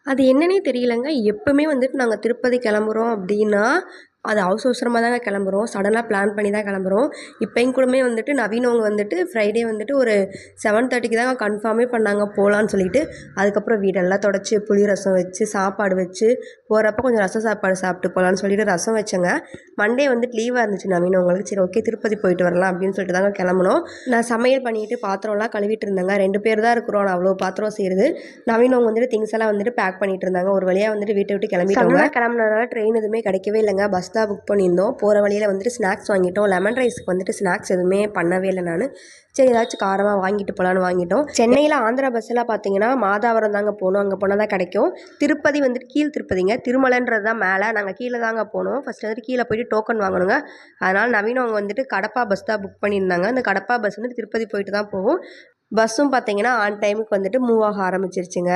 அது என்னன்னே தெரியலங்க. எப்பவுமே வந்துட்டு நாங்க திருப்பதி கிளம்புறோம் அப்டின்னா, அது அவசர அவசரமா தாங்க கிளம்புறோம். சடனா பிளான் பண்ணி தான் கிளம்புறோம். இப்பயும் கூடமே வந்துட்டு நவீன் அவங்க வந்துட்டு ஃப்ரைடே வந்துட்டு ஒரு 7:30க்கு தாங்க கன்ஃபார்மே பண்ணாங்க போலான்னு சொல்லிட்டு. அதுக்கப்புறம் வீடெல்லாம் தொடச்சு, புளி ரசம் வச்சு, சாப்பாடு வச்சு, போறப்ப கொஞ்சம் ரசம் சாப்பாடு சாப்பிட்டு போலான்னு சொல்லிட்டு ரசம் வச்சேங்க. மண்டே வந்துட்டு லீவா இருந்துச்சு நவீன் அவங்களுக்கு. சரி ஓகே திருப்பதி போயிட்டு வரலாம் அப்படின்னு சொல்லிட்டு தாங்க கிளம்புனோம். நான் சமையல் பண்ணிட்டு பாத்திரம்லாம் கழுவிட்டு இருந்தேங்க. 2 பேர் தான் இருக்கிறோம். நான் அவ்வளோ பாத்திரம் செய்யுறது. நவீன் அவங்க வந்துட்டு திங்ஸ் எல்லாம் வந்துட்டு பேக் பண்ணிட்டு இருந்தாங்க. ஒரு வழியா வந்துட்டு வீட்டை விட்டு கிளம்பிட்டோங்க. சடனா கிளம்புனதுனால ட்ரெயின் எதுவுமே கிடைக்கவே இல்லைங்க. பஸ் தான் புக் பண்ணியிருந்தோம். போகிற வழியில் வந்துட்டு ஸ்நாக்ஸ் வாங்கிட்டோம். லெமன் ரைஸ்க்கு வந்துட்டு ஸ்நாக்ஸ் எதுவுமே பண்ணவே இல்லை நான். சரி ஏதாச்சும் காரமாக வாங்கிட்டு போகலான்னு வாங்கிட்டோம். சென்னையில் ஆந்திரா பஸ்ஸெல்லாம் பார்த்தீங்கன்னா மாதாவரம் தாங்க போகணும். அங்கே போனால் தான் கிடைக்கும். திருப்பதி வந்துட்டு கீழ் திருப்பதிங்க. திருமலைன்றது தான் மேலே. நாங்கள் கீழே தாங்க போனோம். ஃபஸ்ட்டு வந்துட்டு கீழே போயிட்டு டோக்கன் வாங்கணுங்க. அதனால் நவீன் அவங்க வந்துட்டு கடப்பா பஸ் தான் புக் பண்ணியிருந்தாங்க. அந்த கடப்பா பஸ் வந்துட்டு திருப்பதி போயிட்டு தான் போகும். பஸ்ஸும் பார்த்தீங்கன்னா ஆன் டைமுக்கு வந்துட்டு மூவ் ஆக ஆரம்பிச்சிருச்சுங்க.